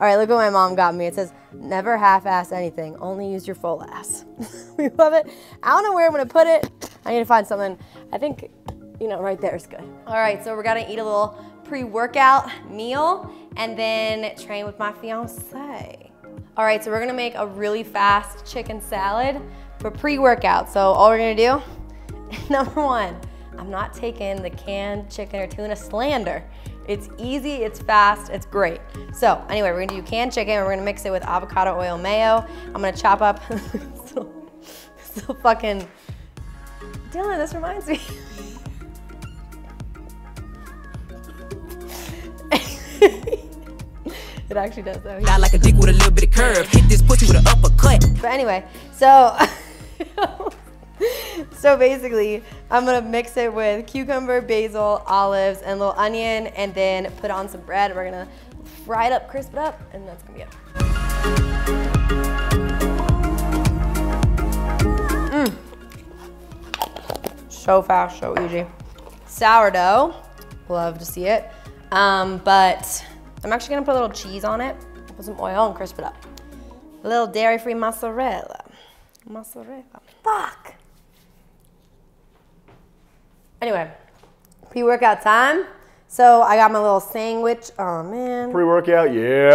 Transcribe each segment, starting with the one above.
All right, look what my mom got me. It says, never half-ass anything, only use your full ass. We love it. I don't know where I'm gonna put it. I need to find something. I think, you know, right there is good. All right, so we're gonna eat a little pre-workout meal and then train with my fiance. All right, so we're gonna make a really fast chicken salad for pre-workout. So all we're gonna do, number one, I'm not taking the canned chicken or tuna slander. It's easy, it's fast, it's great. So anyway, we're gonna do canned chicken. We're gonna mix it with avocado oil mayo. I'm gonna chop up, still fucking, Dylan, this reminds me. It actually does though. Got like a dick with a little bit of curve. Hit this pussy with an uppercut. But anyway, so so basically, I'm gonna mix it with cucumber, basil, olives, and a little onion, and then put on some bread. We're gonna fry it up, crisp it up, and that's gonna be it. So fast, so easy. Sourdough, love to see it. But I'm actually gonna put a little cheese on it, put some oil and crisp it up. A little dairy-free mozzarella. Mozzarella, fuck. Anyway, pre-workout time. So I got my little sandwich, oh man. Pre-workout, yeah.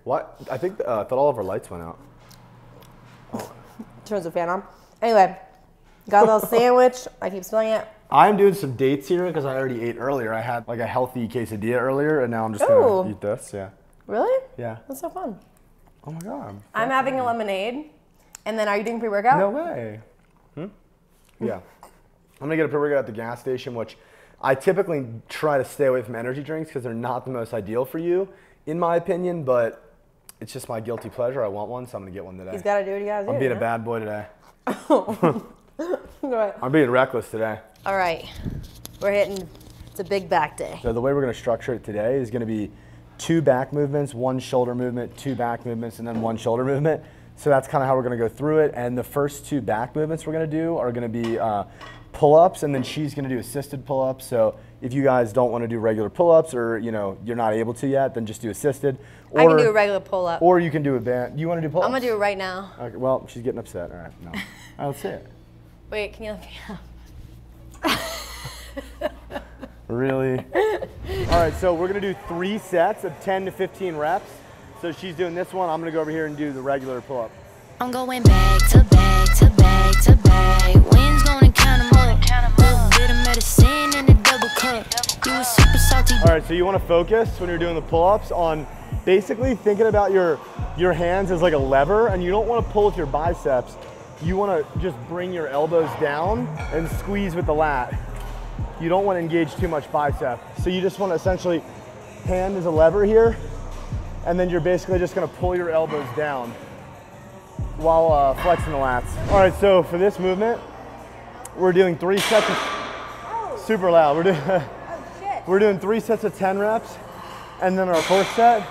What? I think, I thought all of our lights went out. Oh. Turns the fan on. Anyway, got a little sandwich, I keep spilling it. I'm doing some dates here because I already ate earlier. I had like a healthy quesadilla earlier and now I'm just gonna eat this, yeah. Really? Yeah. That's so fun. Oh my God. I'm having a lemonade. And then are you doing pre-workout? No way. Yeah. I'm gonna get a pre-workout at the gas station, which I typically try to stay away from energy drinks because they're not the most ideal for you, in my opinion, but it's just my guilty pleasure. I want one, so I'm gonna get one today. He's gotta do what he gotta do. I'm being a bad boy today. Right. I'm being reckless today. All right, we're hitting, it's a big back day. So the way we're gonna structure it today is gonna be 2 back movements, 1 shoulder movement, 2 back movements, and then 1 shoulder movement. So that's kind of how we're gonna go through it. And the first 2 back movements we're gonna do are gonna be pull-ups, and then she's gonna do assisted pull-ups. So if you guys don't wanna do regular pull-ups or you know, you're not able to yet, then just do assisted. Or, I can do a regular pull-up. Or you can do a band. You wanna do pull-ups? I'm gonna do it right now. Okay, well, she's getting upset, all right, no. All right, let's see it. Wait, can you let me out? Really? All right, so we're gonna do 3 sets of 10 to 15 reps. So she's doing this one, I'm gonna go over here and do the regular pull-up. I'm going back to back to back to back. Wins gonna count 'em up. Bit of medicine in a double cup. You a super salty. All right, so you wanna focus when you're doing the pull-ups on basically thinking about your hands as like a lever, and you don't wanna pull with your biceps. You wanna just bring your elbows down and squeeze with the lat. You don't wanna engage too much bicep. So you just wanna essentially, hand as a lever here, and then you're basically just gonna pull your elbows down while flexing the lats. All right, so for this movement, we're doing 3 sets of, super loud. We're doing 3 sets of 10 reps, and then our first set,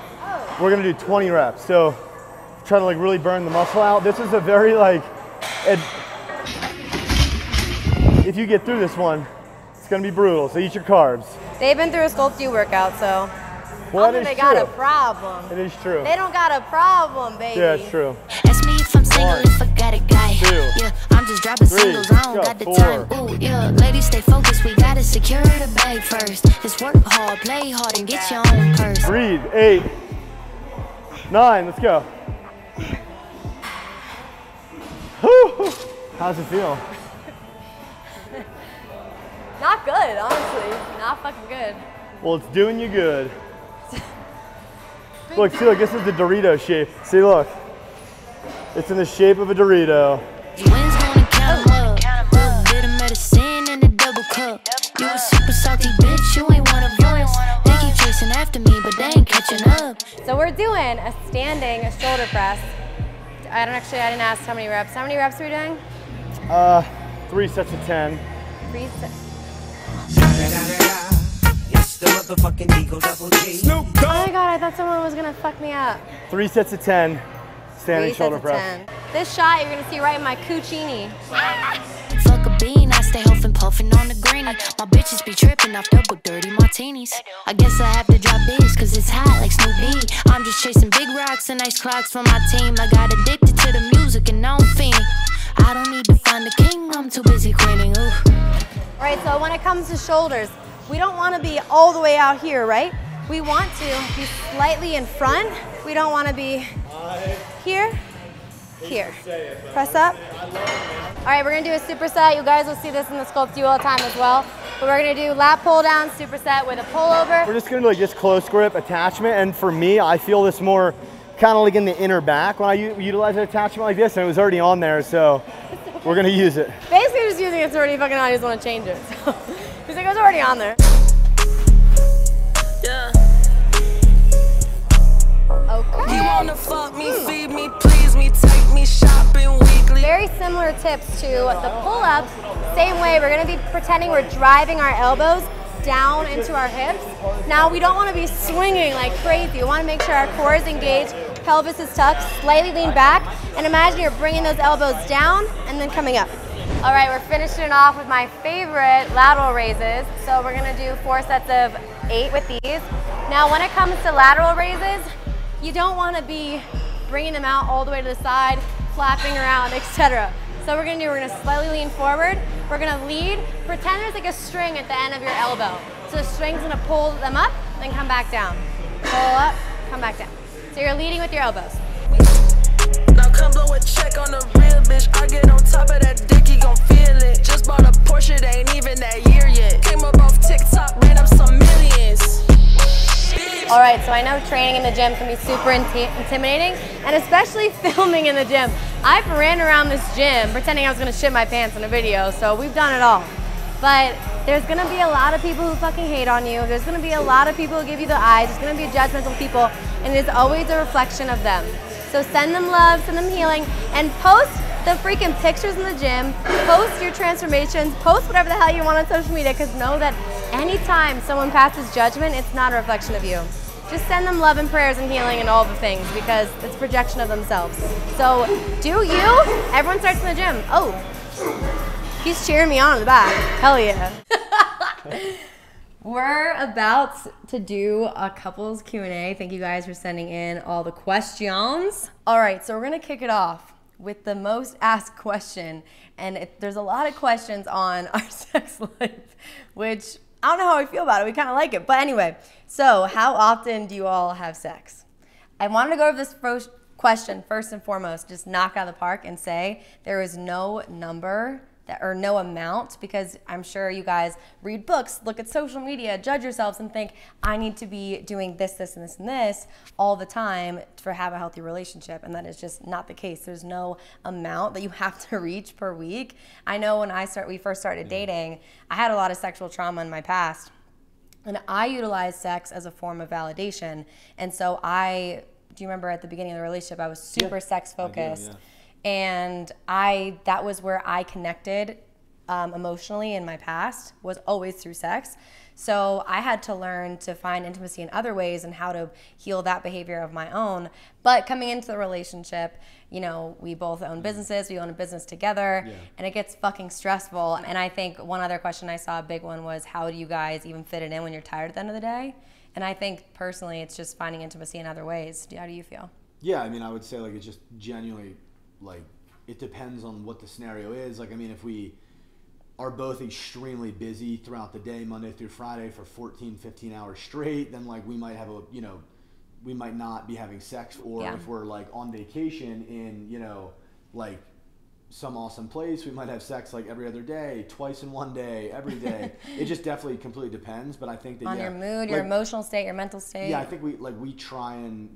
we're gonna do 20 reps. So try to like really burn the muscle out. This is a very like, if you get through this one, it's gonna be brutal, so eat your carbs. They've been through a Sculpt-U workout, so well, I don't think they got a problem. It is true. They don't got a problem, baby. Yeah, it's true. Ask me if I'm single, if I got a guy. 2, Yeah, I'm just dropping 3, singles, I don't got the 4. time. Ooh, yeah, ladies stay focused, we gotta secure the bag first. It's work hard, play hard, and get your own purse. Breathe, 8, 9, let's go. How's it feel? Not good, honestly. Not fucking good. Well, it's doing you good. Look, see, look, this is the Dorito shape. See, look. It's in the shape of a Dorito. Wins gonna count 'em up. Little bit of medicine in a double cup. You a super salty bitch, you ain't one of yours. They keep chasing after me, but they ain't catching up. So we're doing a standing shoulder press. I didn't ask how many reps. How many reps are we doing? 3 sets of 10. 3 sets. Oh my God, I thought someone was gonna fuck me up. 3 sets of 10, standing 3 shoulder sets of press. 10. This shot, you're gonna see right in my cucchini. Fuck a bean, I stay home huffing, puffing on the greenie. My bitches be tripping off double dirty martinis. I guess I have to drop this, cause it's hot like Snoopy. I'm just chasing big rocks and nice clocks for my team. I got addicted to the music and now I'm fiending. I don't need to find the king, I'm too busy queening. Ooh. All right, so when it comes to shoulders, we don't want to be all the way out here, right? We want to be slightly in front. We don't want to be here, here. Press up. All right, we're gonna do a superset. You guys will see this in the Sculpt U all the time as well. But we're gonna do lat pull down superset with a pullover. We're just gonna do like this close grip attachment, and for me, I feel this more kind of like in the inner back when I utilize an attachment like this, and it was already on there, so we're gonna use it. Basically just using it's already fucking on, I just wanna change it. So he's like, it was already on there. Yeah. Okay. You wanna fuck me, feed me, please me, take me shopping weekly. Very similar tips to the pull-ups. Same way, we're gonna be pretending we're driving our elbows down into our hips. Now, we don't wanna be swinging like crazy. We wanna make sure our core is engaged, pelvis is tucked, slightly lean back, and imagine you're bringing those elbows down and then coming up. All right, we're finishing it off with my favorite lateral raises. So we're gonna do 4 sets of 8 with these. Now, when it comes to lateral raises, you don't wanna be bringing them out all the way to the side, flapping around, etc. So we're gonna slightly lean forward. We're gonna lead, pretend there's like a string at the end of your elbow. So the string's gonna pull them up, then come back down. Pull up, come back down. So you're leading with your elbows. Now come blow a check on the real bitch. I get on top of that dick, he gon' feel it. Just bought a Porsche, it ain't even that year yet. Came up off TikTok, ran up some millions. All right, so I know training in the gym can be super intimidating, and especially filming in the gym. I've ran around this gym pretending I was gonna shit my pants in a video, so we've done it all. But there's gonna be a lot of people who fucking hate on you. There's gonna be a lot of people who give you the eyes. There's gonna be judgmental people, and it's always a reflection of them. So send them love, send them healing, and post the freaking pictures in the gym, post your transformations, post whatever the hell you want on social media, because know that anytime someone passes judgment, it's not a reflection of you. Just send them love and prayers and healing and all the things, because it's projection of themselves. So do you. Everyone starts in the gym. Oh, he's cheering me on in the back. Hell yeah. We're about to do a couples Q&A. Thank you guys for sending in all the questions. All right, so we're gonna kick it off with the most asked question. And there's a lot of questions on our sex life, which I don't know how I feel about it. We kind of like it. But anyway, so how often do you all have sex? I wanted to go over this first question first and foremost, just knock out of the park and say there is no number or no amount, because I'm sure you guys read books, look at social media, judge yourselves and think, I need to be doing this, this, and this, and this all the time to have a healthy relationship. And that is just not the case. There's no amount that you have to reach per week. I know when we first started dating, I had a lot of sexual trauma in my past, and I utilized sex as a form of validation. And so do you remember at the beginning of the relationship, I was super sex focused. And that was where I connected emotionally in my past, was always through sex. So I had to learn to find intimacy in other ways and how to heal that behavior of my own. But coming into the relationship, you know, we both own businesses, we own a business together, and it gets fucking stressful. And I think one other question I saw, a big one, was how do you guys even fit it in when you're tired at the end of the day? And I think personally it's just finding intimacy in other ways. How do you feel? Yeah, I mean, I would say like it's just genuinely, like, it depends on what the scenario is. Like, I mean, if we are both extremely busy throughout the day, Monday through Friday, for 14, 15 hours straight, then like we might have we might not be having sex. Or if we're like on vacation in, like some awesome place, we might have sex like every other day, twice in one day, every day. It just definitely completely depends. But I think that on your mood, your emotional state, your mental state. Yeah, I think we try and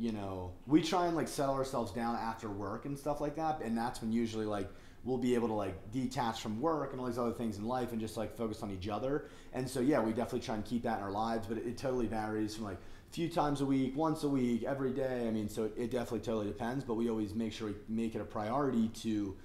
like settle ourselves down after work and stuff like that, and that's when usually like we'll be able to like detach from work and all these other things in life and just like focus on each other. And so yeah, we definitely try and keep that in our lives, but it totally varies from like a few times a week, once a week, every day. I mean, so it definitely totally depends, but we always make sure we make it a priority to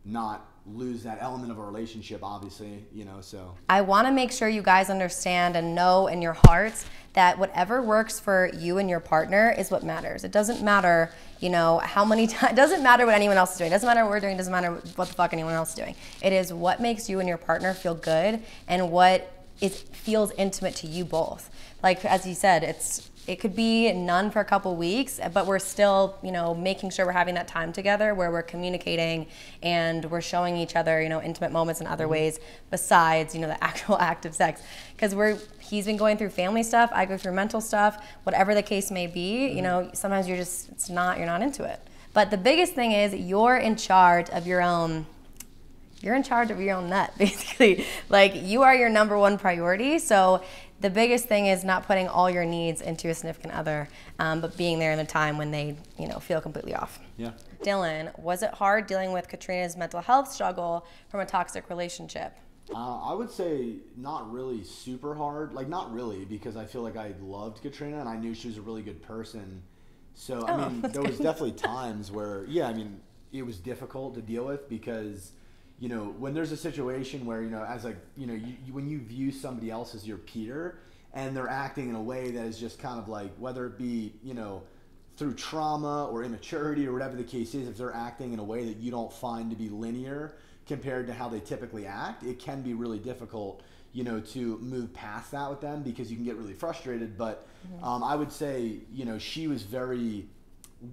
not lose that element of a relationship, obviously, you know, so. I want to make sure you guys understand and know in your hearts that whatever works for you and your partner is what matters. It doesn't matter, you know, how many times, it doesn't matter what anyone else is doing. It doesn't matter what we're doing. It doesn't matter what the fuck anyone else is doing. It is what makes you and your partner feel good and what feels intimate to you both. Like, as you said, it could be none for a couple weeks, but we're still, you know, making sure we're having that time together where we're communicating and we're showing each other, you know, intimate moments in other ways besides, you know, the actual act of sex. Because he's been going through family stuff, I go through mental stuff, whatever the case may be, you know, sometimes you're not into it. But the biggest thing is you're in charge of your own nut, basically. Like, you are your number one priority. So the biggest thing is not putting all your needs into a significant other, but being there in the time when they, you know, feel completely off. Yeah. Dylan, was it hard dealing with Katrina's mental health struggle from a toxic relationship? I would say not really super hard. Like, not really, because I feel like I loved Katrina and I knew she was a really good person. So, I mean, there was definitely times where, yeah, I mean, it was difficult to deal with because, you know, when there's a situation where, you know, as like, you know, when you view somebody else as your peer and they're acting in a way that is just kind of like, whether it be, you know, through trauma or immaturity or whatever the case is, if they're acting in a way that you don't find to be linear compared to how they typically act, it can be really difficult, you know, to move past that with them because you can get really frustrated. But I would say, you know, she was very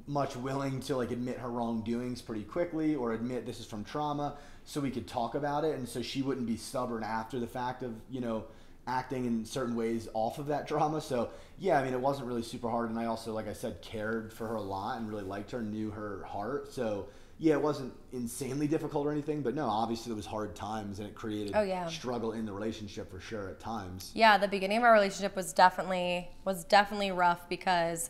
much willing to like admit her wrongdoings pretty quickly or admit this is from trauma so we could talk about it, and so she wouldn't be stubborn after the fact of, you know, acting in certain ways off of that trauma. So yeah, I mean, it wasn't really super hard, and I also, like I said, cared for her a lot and really liked her, knew her heart. So yeah, it wasn't insanely difficult or anything, but no, obviously there was hard times and it created struggle in the relationship for sure at times. Yeah, the beginning of our relationship was definitely rough because,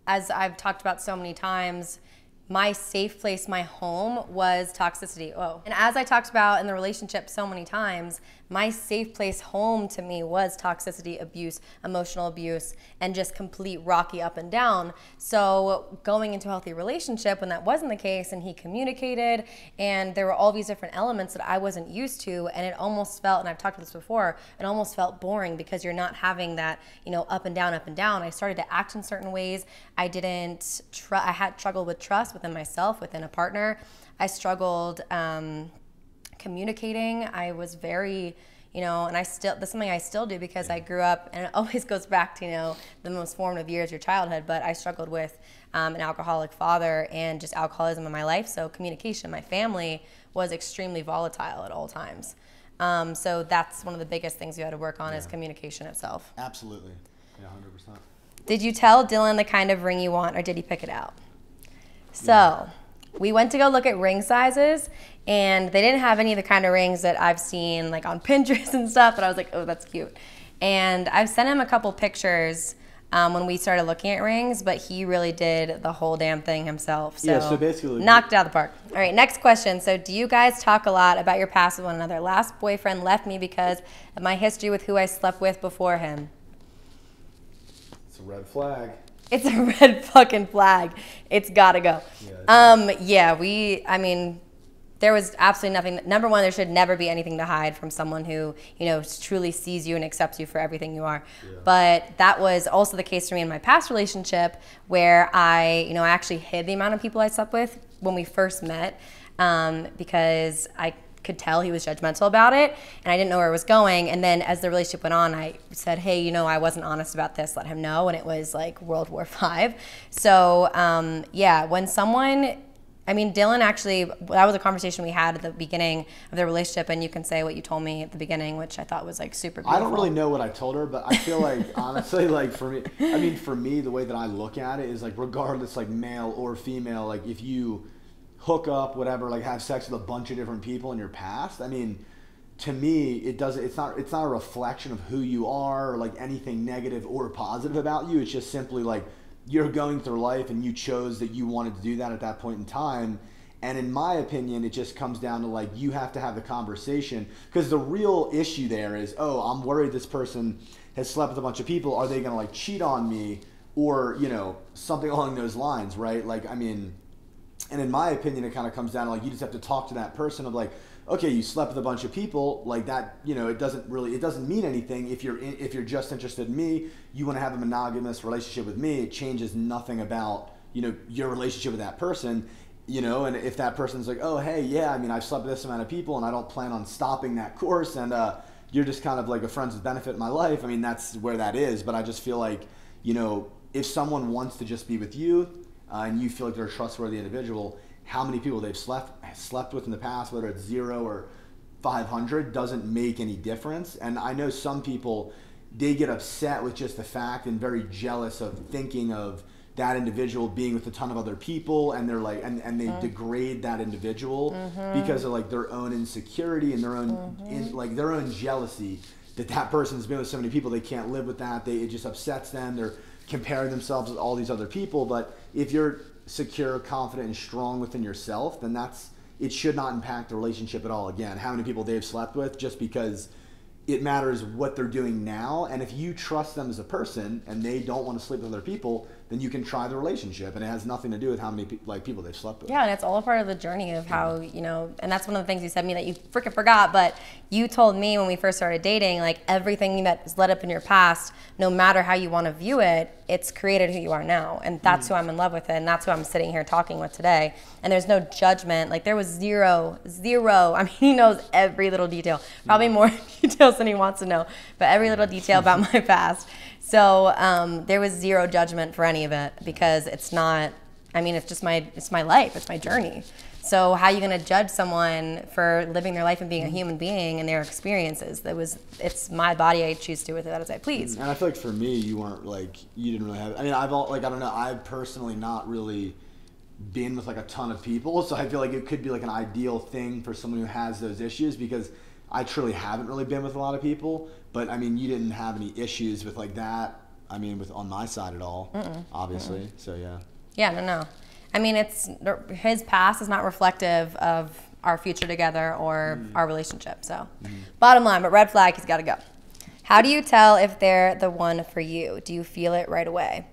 as I've talked about so many times, my safe place, my home was toxicity. Whoa. And as I talked about in the relationship so many times, my safe place home to me was toxicity, abuse, emotional abuse, and just complete rocky up and down. So going into a healthy relationship when that wasn't the case and he communicated and there were all these different elements that I wasn't used to, and it almost felt, and I've talked about this before, it almost felt boring because you're not having that, you know, up and down, up and down. I started to act in certain ways. I had struggled with trust within myself, within a partner. I struggled communicating. I was very, you know, and that's something I still do because I grew up, and it always goes back to, you know, the most formative years of your childhood, but I struggled with an alcoholic father and just alcoholism in my life. So communication, my family was extremely volatile at all times. So that's one of the biggest things you had to work on is communication itself. Absolutely. Yeah, 100%. Did you tell Dylan the kind of ring you want, or did he pick it out? So we went to go look at ring sizes, and they didn't have any of the kind of rings that I've seen like on Pinterest and stuff, but I was like, oh, that's cute. And I've sent him a couple pictures when we started looking at rings, but he really did the whole damn thing himself. So, yeah, so basically knocked it out of the park. All right, next question. So do you guys talk a lot about your past with one another? Last boyfriend left me because of my history with who I slept with before him. It's a red flag. It's a red fucking flag. It's gotta go. I mean, there was absolutely nothing. Number one, there should never be anything to hide from someone who, you know, truly sees you and accepts you for everything you are. Yeah. But that was also the case for me in my past relationship, where I actually hid the amount of people I slept with when we first met, because I could tell he was judgmental about it, and I didn't know where it was going. And then as the relationship went on, I said, hey, you know, I wasn't honest about this, let him know. And it was like World War V. So when someone, I mean, Dylan actually, that was a conversation we had at the beginning of the relationship, and you can say what you told me at the beginning, which I thought was like super beautiful. I don't really know what I told her, but I feel like, honestly, like for me, the way that I look at it is like, regardless, like male or female, like if you hook up, whatever, like have sex with a bunch of different people in your past, I mean, to me, it's not a reflection of who you are or like anything negative or positive about you. It's just simply like you're going through life and you chose that you wanted to do that at that point in time. And in my opinion, it just comes down to like, you have to have the conversation, because the real issue there is, oh, I'm worried this person has slept with a bunch of people. Are they going to like cheat on me, or, you know, something along those lines, right? Like, I mean, and in my opinion, it kind of comes down to like, you just have to talk to that person of like, okay, you slept with a bunch of people, like that, you know, it doesn't mean anything if you're just interested in me, you want to have a monogamous relationship with me, it changes nothing about, you know, your relationship with that person, you know, and if that person's like, oh, hey, yeah, I mean, I've slept with this amount of people and I don't plan on stopping that course, and you're just kind of like a friends with benefit in my life, I mean, that's where that is, but I just feel like, you know, if someone wants to just be with you, and you feel like they're a trustworthy individual, how many people they've slept with in the past, whether it's 0 or 500, doesn't make any difference. And I know some people, they get upset with just the fact and very jealous of thinking of that individual being with a ton of other people, and they're like, and they degrade that individual because of like their own insecurity and their own like their own jealousy that person's been with so many people, they can't live with that. It just upsets them. They're comparing themselves with all these other people. But if you're secure, confident, and strong within yourself, then it should not impact the relationship at all. Again, how many people they've slept with, just because it matters what they're doing now. And if you trust them as a person and they don't want to sleep with other people, then you can try the relationship, and it has nothing to do with how many people they've slept with. Yeah, and it's all a part of the journey of how, you know, and that's one of the things you said to me that you freaking forgot, but you told me when we first started dating, like everything that's led up in your past, no matter how you want to view it, it's created who you are now, and that's who I'm in love with, and that's who I'm sitting here talking with today. And there's no judgment. Like there was zero. I mean, he knows every little detail, probably more details than he wants to know, but every little detail about my past. So there was zero judgment for any of it, because it's not, I mean, it's my life, it's my journey. So how are you going to judge someone for living their life and being a human being and their experiences? It's my body, I choose to do with it as I please. And I feel like for me, you didn't really have, I mean, I don't know, I've personally not really been with like a ton of people, so I feel like it could be like an ideal thing for someone who has those issues, because I truly haven't really been with a lot of people. But I mean, you didn't have any issues with like that, I mean, on my side at all, obviously. So yeah. Yeah, no. I mean, his past is not reflective of our future together or our relationship. So bottom line, but red flag, he's got to go. How do you tell if they're the one for you? Do you feel it right away?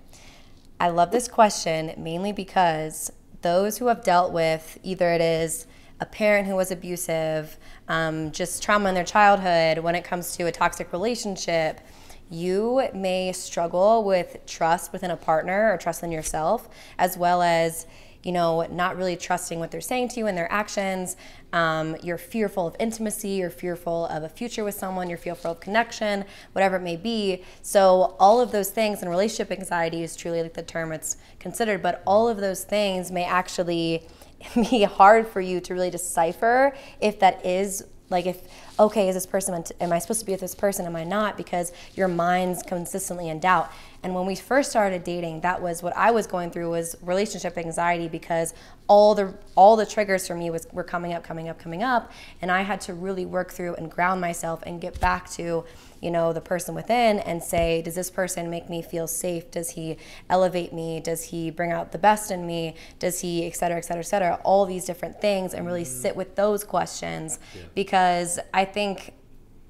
I love this question mainly because those who have dealt with, either it is a parent who was abusive, just trauma in their childhood, when it comes to a toxic relationship, you may struggle with trust within a partner or trust in yourself, as well as, you know, not really trusting what they're saying to you and their actions. You're fearful of intimacy, you're fearful of a future with someone, you're fearful of connection, whatever it may be. So all of those things, and relationship anxiety is truly like the term it's considered, but all of those things may actually be hard for you to really decipher if that is, like, if, okay, is this person, am I supposed to be with this person, am I not? Because your mind's consistently in doubt. And when we first started dating, that was what I was going through, was relationship anxiety, because all the triggers for me were coming up, and I had to really work through and ground myself and get back to, you know, the person within and say, does this person make me feel safe? Does he elevate me? Does he bring out the best in me? Does he, et cetera, et cetera, et cetera, all these different things, and really sit with those questions. Because I think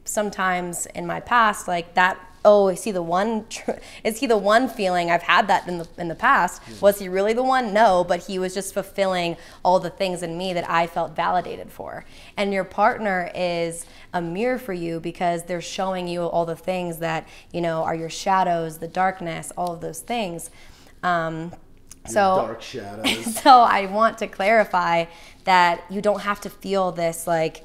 sometimes in my past, like that, oh, is he the one feeling? I've had that in the past. Was he really the one? No, but he was just fulfilling all the things in me that I felt validated for. And your partner is a mirror for you, because they're showing you all the things that, you know, are your shadows, the darkness, all of those things. Dark shadows. So I want to clarify that you don't have to feel this like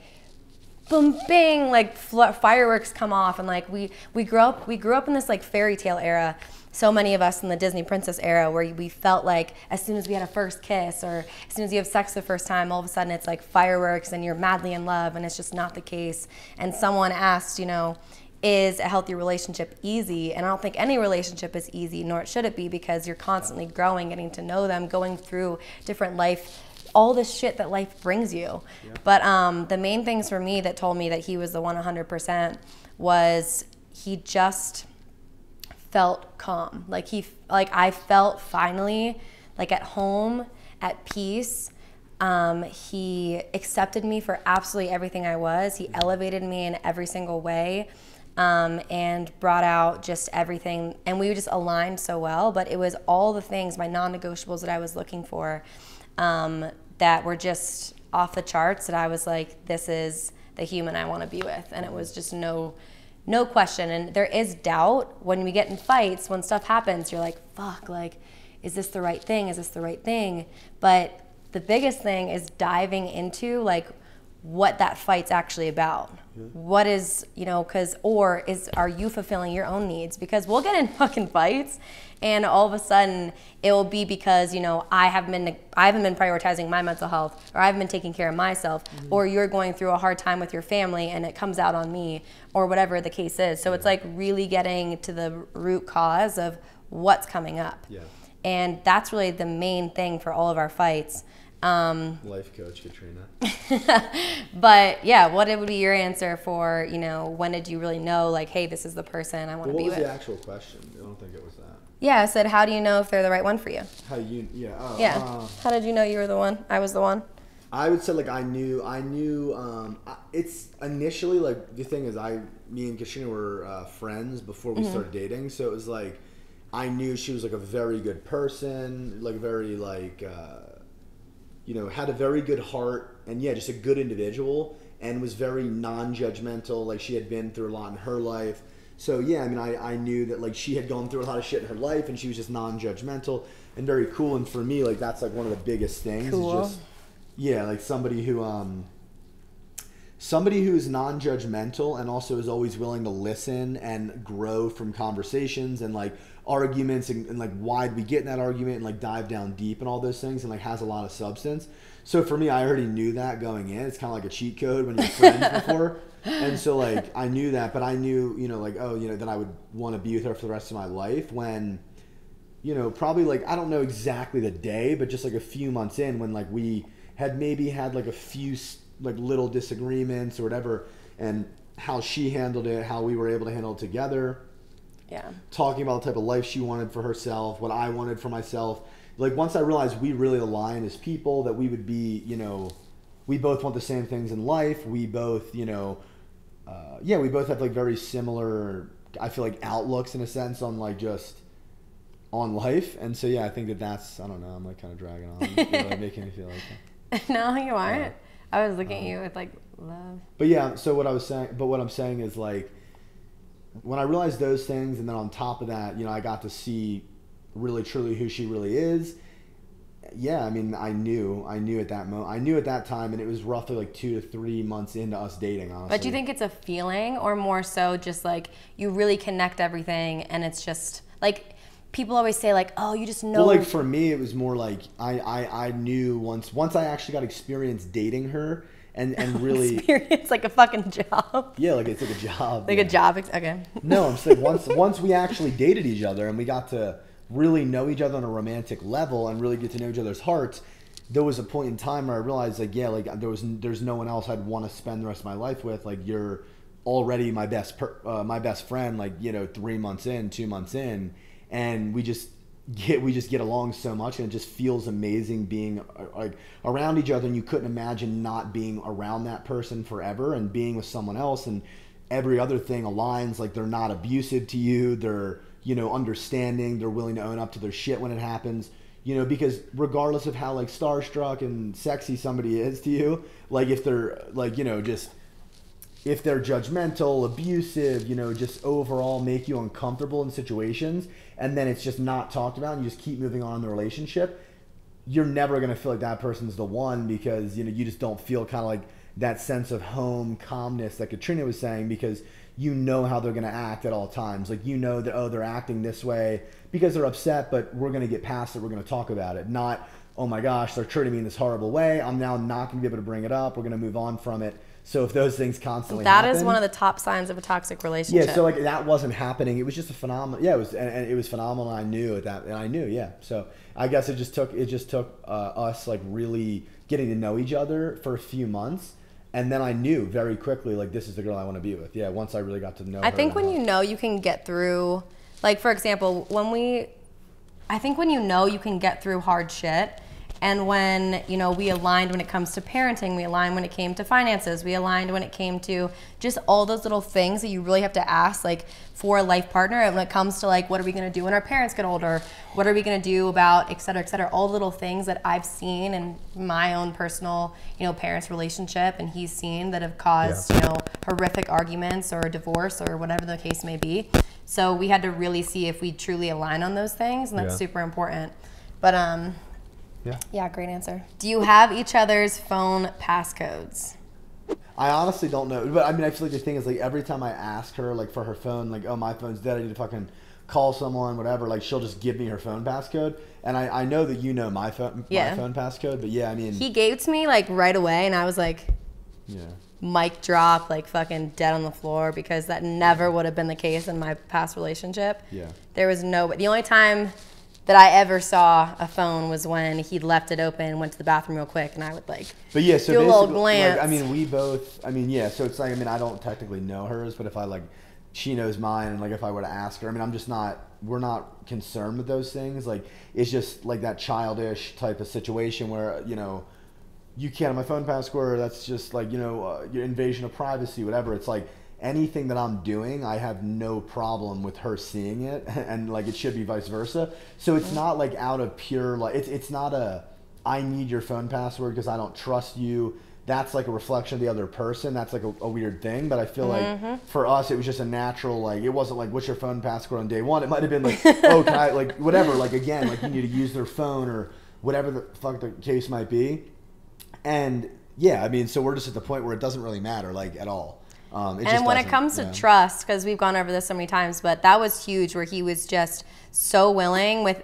boom, bing, like fireworks come off, and like we grew up in this like fairy tale era. So many of us in the Disney princess era, where we felt like as soon as we had a first kiss, or as soon as you have sex the first time, all of a sudden it's like fireworks and you're madly in love, and it's just not the case. And someone asked, you know, is a healthy relationship easy? And I don't think any relationship is easy, nor should it be, because you're constantly growing, getting to know them, going through different life, all this shit that life brings you. Yeah. But the main things for me that told me that he was the 100% was he just felt calm. Like I felt finally like at home, at peace. He accepted me for absolutely everything I was. He elevated me in every single way, and brought out just everything. And we just aligned so well, but it was all the things, my non-negotiables that I was looking for, that were just off the charts that I was like, this is the human I want to be with. And it was just no question. And there is doubt when we get in fights, when stuff happens, you're like, fuck, like, is this the right thing? Is this the right thing? But the biggest thing is diving into like what that fight's actually about. What is, you know, are you fulfilling your own needs? Because we'll get in fucking fights and all of a sudden it will be because, you know, I haven't been prioritizing my mental health, or I haven't been taking care of myself, or you're going through a hard time with your family and it comes out on me, or whatever the case is. So it's like really getting to the root cause of what's coming up. Yeah. And that's really the main thing for all of our fights. Life coach, Katrina. But yeah, what would be your answer for, you know, when did you really know, like, hey, this is the person I want to be with? What was the actual question? I don't think it was that. Yeah, I said, how do you know if they're the right one for you? How did you know you were the one? I was the one? I would say, like, I knew, it's initially, like, the thing is, me and Katrina were friends before we started dating, so it was like, I knew she was, like, a very good person, like, very, like, you know, had a very good heart, and yeah, just a good individual, and was very non-judgmental. Like, she had been through a lot in her life. So yeah, I mean, I knew that, like, she had gone through a lot of shit in her life, and she was just non-judgmental and very cool. And for me, like, that's like one of the biggest things. Cool. Is just, yeah, like somebody who's non-judgmental and also is always willing to listen and grow from conversations and like arguments and like why'd we get in that argument and like dive down deep and all those things, and like has a lot of substance. So for me, I already knew that going in. It's kind of like a cheat code when you're friends before. And so like I knew that, but I knew, you know, like, oh, you know, that I would want to be with her for the rest of my life when, you know, probably like, I don't know exactly the day, but just like a few months in when like we had maybe had like a few like little disagreements or whatever, and how she handled it, how we were able to handle it together. Yeah. Talking about the type of life she wanted for herself, what I wanted for myself. Like once I realized we really align as people, that we would be, you know, we both want the same things in life. We both, you know, we both have like very similar, I feel like, outlooks in a sense on like just on life. And so, yeah, I think that's, I don't know, I'm like kind of dragging on. You're like making me feel like that. No, you aren't. I was looking at you with like love. But yeah, so what I'm saying is like, when I realized those things, and then on top of that, you know, I got to see really truly who she really is. Yeah, I mean, I knew at that moment, I knew at that time, and it was roughly like 2 to 3 months into us dating, honestly. But do you think it's a feeling, or more so just like you really connect everything, and it's just like people always say like, oh, you just know. Well, like for me, it was more like I knew once I actually got experience dating her. And really experience, like a fucking job. Yeah, like it's like a job. Like a job. Okay. No, I'm saying once we actually dated each other and we got to really know each other on a romantic level and really get to know each other's hearts, there was a point in time where I realized like, yeah, like there's no one else I'd want to spend the rest of my life with. Like you're already my best friend. Like, you know, 3 months in, 2 months in, and we just get along so much, and it just feels amazing being like around each other, and you couldn't imagine not being around that person forever and being with someone else, and every other thing aligns. Like they're not abusive to you, they're, you know, understanding, they're willing to own up to their shit when it happens, you know, because regardless of how like starstruck and sexy somebody is to you, like if they're like, you know, just if they're judgmental, abusive, you know, just overall make you uncomfortable in situations, and then it's just not talked about and you just keep moving on in the relationship, you're never going to feel like that person's the one, because, you know, you just don't feel kind of like that sense of home calmness that Katrina was saying, because you know how they're going to act at all times. Like, you know that, oh, they're acting this way because they're upset, but we're going to get past it. We're going to talk about it. Not, oh my gosh, they're treating me in this horrible way. I'm now not going to be able to bring it up. We're going to move on from it. So if those things constantly happen, that is one of the top signs of a toxic relationship. Yeah, so like that wasn't happening. It was just a phenomenal. Yeah, it was, and it was phenomenal. I knew that, and I knew. Yeah, so I guess it just took us like really getting to know each other for a few months, and then I knew very quickly like this is the girl I want to be with. Yeah, once I really got to know her. I think when you know you can get through, like for example, I think when you know you can get through hard shit, And when, you know, we aligned when it comes to parenting, we aligned when it came to finances, we aligned when it came to just all those little things that you really have to ask, like, for a life partner. And when it comes to, like, what are we going to do when our parents get older? What are we going to do about, et cetera, all little things that I've seen in my own personal, you know, parents' relationship and he's seen that have caused, you know, horrific arguments or divorce or whatever the case may be. So we had to really see if we truly align on those things, and that's super important. But yeah, great answer. Do you have each other's phone passcodes? I honestly don't know, but I mean, I feel like the thing is, like, every time I ask her, like, for her phone, like, oh, my phone's dead, I need to fucking call someone, whatever, like, she'll just give me her phone passcode, and I know that you know my phone passcode, but yeah, I mean, he gave it to me, like, right away, and I was like, mic drop, like, fucking dead on the floor, because that never would have been the case in my past relationship. There was the only time that I ever saw a phone was when he'd left it open, went to the bathroom real quick, and I would, like, but yeah, so do a little glance. Like, I mean, we both, I mean, yeah, so it's like, I mean, I don't technically know hers, but if I, like, she knows mine, and, like, if I were to ask her, I mean, I'm just not, we're not concerned with those things. Like, it's just, like, that childish type of situation where, you know, you can't have my phone password, that's just, like, you know, your invasion of privacy, whatever. It's like, anything that I'm doing, I have no problem with her seeing it, and, like, it should be vice versa. So it's not, like, out of pure, like, it's not a, I need your phone password because I don't trust you. That's, like, a reflection of the other person. That's, like, a weird thing. But I feel like for us, it was just a natural, like, it wasn't like, what's your phone password on day one? It might have been like, oh, can I, like, whatever, like, again, like, you need to use their phone or whatever the fuck the case might be. And yeah, I mean, so we're just at the point where it doesn't really matter, like, at all. And when it comes to trust, because we've gone over this so many times, but that was huge, where he was just so willing with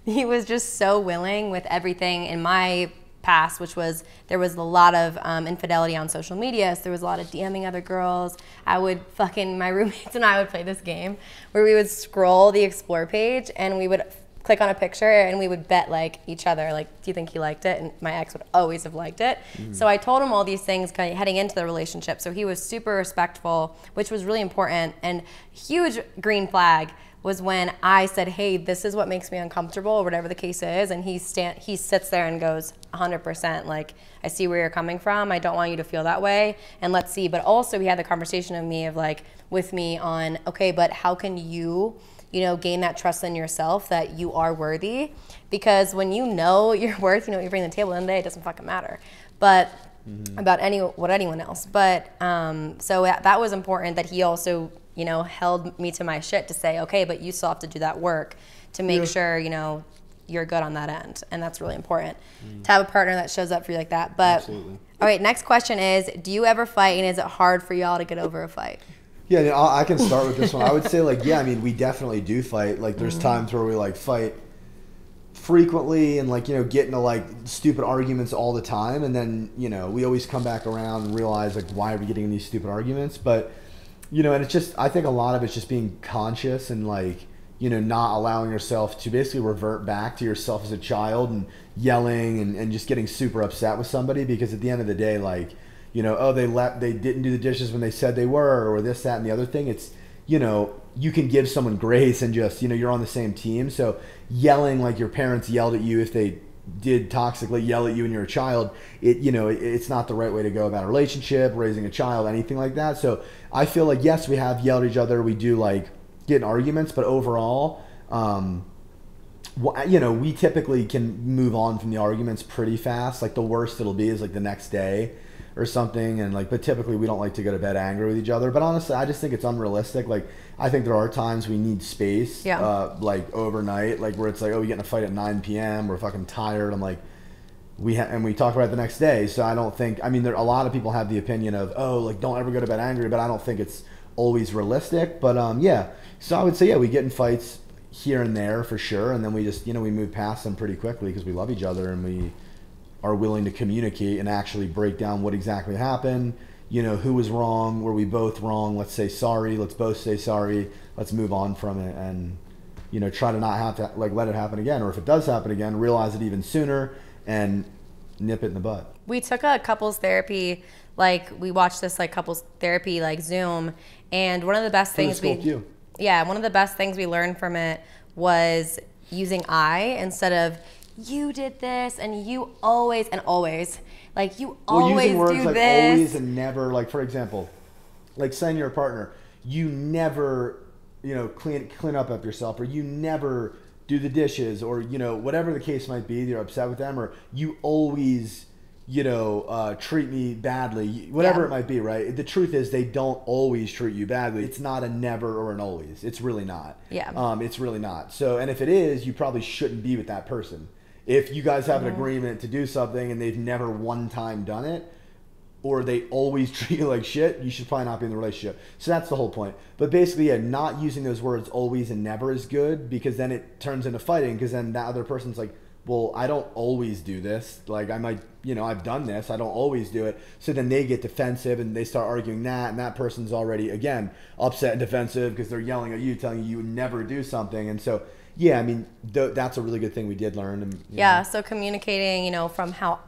he was just so willing with everything in my past, which was, there was a lot of infidelity on social media, so there was a lot of DMing other girls. I would my roommates and I would play this game where we would scroll the explore page and we would click on a picture and we would bet, like, each other, like, do you think he liked it? And my ex would always have liked it. So I told him all these things kind of heading into the relationship. So he was super respectful, which was really important. And huge green flag was when I said, hey, this is what makes me uncomfortable, or whatever the case is. And he sits there and goes, 100%, like, I see where you're coming from. I don't want you to feel that way. And let's see. But also he had the conversation with me on, okay, but how can you know, gain that trust in yourself that you are worthy? Because when you know your worth, you know what you bring to the table, at the end of the day, it doesn't fucking matter. But about anyone else. But so that was important, that he also, you know, held me to my shit to say, okay, but you still have to do that work to make sure, you know, you're good on that end. And that's really important to have a partner that shows up for you like that. But absolutely. All right, next question is, do you ever fight, and is it hard for y'all to get over a fight? Yeah, I can start with this one. I would say, like, yeah, I mean, we definitely do fight. Like, there's times where we, like, fight frequently and, like, you know, get into, like, stupid arguments all the time. And then, you know, we always come back around and realize, like, why are we getting in these stupid arguments? But, you know, and it's just, I think a lot of it's just being conscious and, like, you know, not allowing yourself to basically revert back to yourself as a child and yelling and just getting super upset with somebody. Because at the end of the day, like, you know, oh, they didn't do the dishes when they said they were, or this, that, and the other thing. It's, you know, you can give someone grace and just, you know, you're on the same team. So yelling like your parents yelled at you, if they did toxically yell at you when you're a child, it's not the right way to go about a relationship, raising a child, anything like that. So I feel like, yes, we have yelled at each other. We do, like, get in arguments, but overall, you know, we typically can move on from the arguments pretty fast. Like, the worst it'll be is, like, the next day or something, and, like, but typically we don't like to go to bed angry with each other. But honestly, I just think it's unrealistic. Like, I think there are times we need space, like, overnight, like, where it's like, oh, we get in a fight at 9 p.m., we're fucking tired. I'm like, and we talk about it the next day. So I don't think, I mean, a lot of people have the opinion of, oh, like, don't ever go to bed angry, but I don't think it's always realistic. But yeah, so I would say, yeah, we get in fights here and there for sure, and then we just, you know, we move past them pretty quickly because we love each other and we are willing to communicate and actually break down what exactly happened, you know, who was wrong, were we both wrong, let's say sorry, let's both say sorry, let's move on from it, and, you know, try to not have to, like, let it happen again, or if it does happen again, realize it even sooner and nip it in the butt. We took a couples therapy, like, we watched this, like, couples therapy, like, Zoom, and one of the best things one of the best things we learned from it was using I instead of you did this, and you always, like you Well, always using words do like this. always and never, like for example, like saying you're a partner, you never, you know, clean up after yourself, or you never do the dishes, or, you know, whatever the case might be, you're upset with them, or you always, you know, treat me badly, whatever it might be, right? The truth is they don't always treat you badly. It's not a never or an always. It's really not. Yeah. It's really not. So, and if it is, you probably shouldn't be with that person. If you guys have an agreement to do something and they've never one time done it, or they always treat you like shit, you should probably not be in the relationship. So that's the whole point. But basically, yeah, not using those words always and never is good, because then it turns into fighting, because then that other person's like, well, I don't always do this. Like, I might, you know, I've done this. I don't always do it. So then they get defensive and they start arguing that, and that person's already, again, upset and defensive because they're yelling at you, telling you would never do something. And so, yeah, I mean, that's a really good thing we did learn. And, yeah, so communicating, you know, from how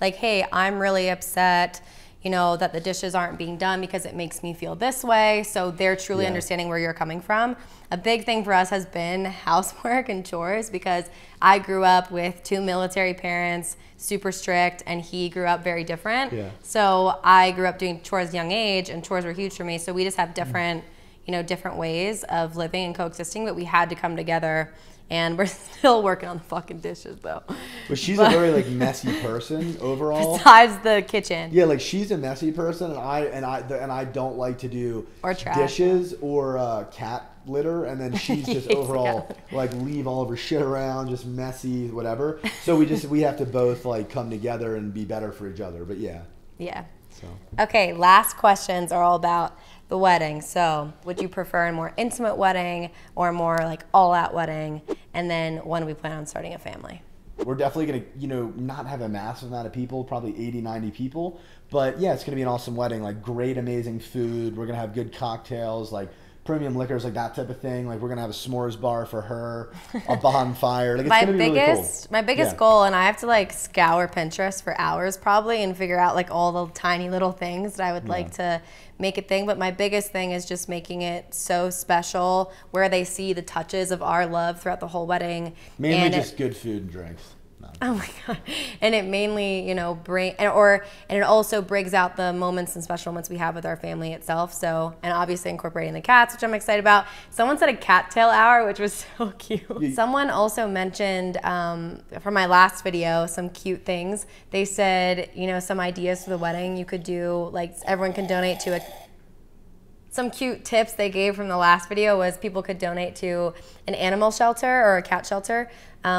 like, hey, I'm really upset, you know, that the dishes aren't being done because it makes me feel this way. So they're truly understanding where you're coming from. A big thing for us has been housework and chores, because I grew up with 2 military parents, super strict, and he grew up very different. Yeah. So I grew up doing chores at a young age, and chores were huge for me. So we just have different, you know, different ways of living and coexisting, but we had to come together. And we're still working on the fucking dishes, though. But she's a very like messy person overall. Besides the kitchen. Yeah, like she's a messy person, and I don't like to do dishes or cat litter, and then she's just overall like leave all of her shit around, just messy, whatever. So we have to both like come together and be better for each other. But yeah. Yeah. So. Okay, last questions are all about the wedding. So would you prefer a more intimate wedding or a more like all-out wedding? And then when do we plan on starting a family? We're definitely going to, you know, not have a massive amount of people, probably 80, 90 people. But yeah, it's going to be an awesome wedding, like great, amazing food. We're going to have good cocktails, like premium liquors, like that type of thing. Like we're going to have a s'mores bar for her, a bonfire. Like it's going to be really cool. My biggest goal, and I have to like scour Pinterest for hours probably and figure out like all the tiny little things that I would like to make a thing. But my biggest thing is just making it so special, where they see the touches of our love throughout the whole wedding. Mainly just good food and drinks. No. Oh my God. And it mainly, you know, and it also brings out the moments and special moments we have with our family itself. So, and obviously incorporating the cats, which I'm excited about. Someone said a cattail hour, which was so cute. Someone also mentioned from my last video, some cute things. They said, you know, some ideas for the wedding you could do, like everyone can donate to some cute tips they gave from the last video was people could donate to an animal shelter or a cat shelter,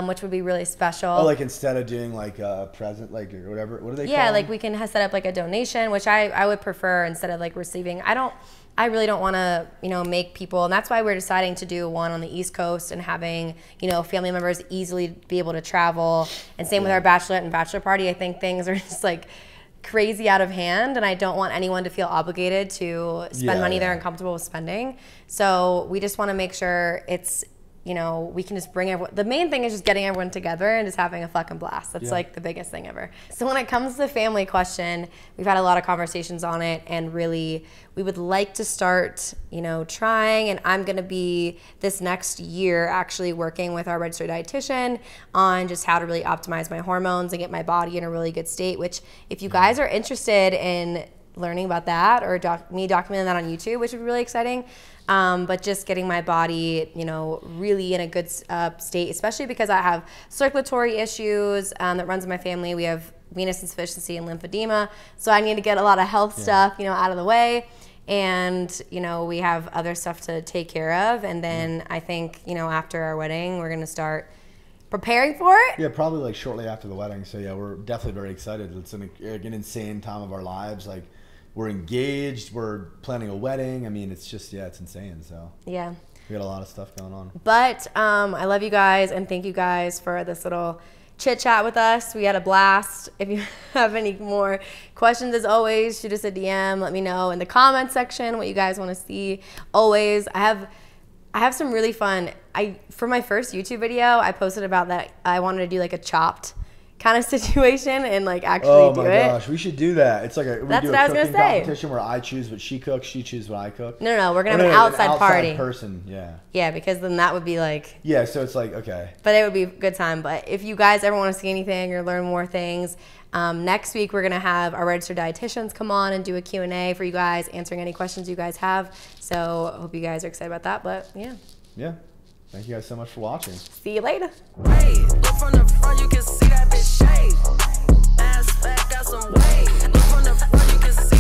which would be really special. Oh, like instead of doing like a present, like or whatever, what do they call Yeah, them? like we can set up like a donation, which I would prefer instead of like receiving. I really don't want to, you know, make people, and that's why we're deciding to do one on the East Coast and having, you know, family members easily be able to travel. And same with our bachelorette and bachelor party. I think things are just like crazy out of hand, and I don't want anyone to feel obligated to spend money they're uncomfortable with spending. So we just want to make sure it's, you know, we can just bring everyone. The main thing is just getting everyone together and just having a fucking blast. That's like the biggest thing ever. So when it comes to the family question, we've had a lot of conversations on it, and really we would like to start, you know, trying, and I'm gonna be this next year actually working with our registered dietitian on just how to really optimize my hormones and get my body in a really good state, which if you guys are interested in learning about that or me documenting that on YouTube, which would be really exciting. But just getting my body, you know, really in a good state, especially because I have circulatory issues that runs in my family. We have venous insufficiency and lymphedema. So I need to get a lot of health stuff, you know, out of the way. And, you know, we have other stuff to take care of. And then I think, you know, after our wedding, we're going to start preparing for it. Yeah, probably like shortly after the wedding. So yeah, we're definitely very excited. It's an insane time of our lives. Like, we're engaged, we're planning a wedding. I mean, it's just, yeah, it's insane. So yeah, we got a lot of stuff going on. But I love you guys, and thank you guys for this little chit chat with us. We had a blast. If you have any more questions, as always, shoot us a DM. Let me know in the comment section what you guys want to see. Always, I have some really fun. For my first YouTube video, I posted about that I wanted to do like a chopped kind of situation and like actually do it. Oh my gosh, we should do that. It's like That's do what a I was gonna cooking say. competition where I choose what she cooks, she chooses what I cook. No, we're gonna have an outside party. Person, yeah. Yeah, because then that would be like. Yeah, so it's like okay. But it would be a good time. But if you guys ever want to see anything or learn more things, next week we're gonna have our registered dietitians come on and do a Q&A for you guys, answering any questions you guys have. So I hope you guys are excited about that. But yeah. Yeah. Thank you guys so much for watching. See you later. Hey, look from the front, you can see that bitch shake. Ass fat, got some weight. Look from the front, you can see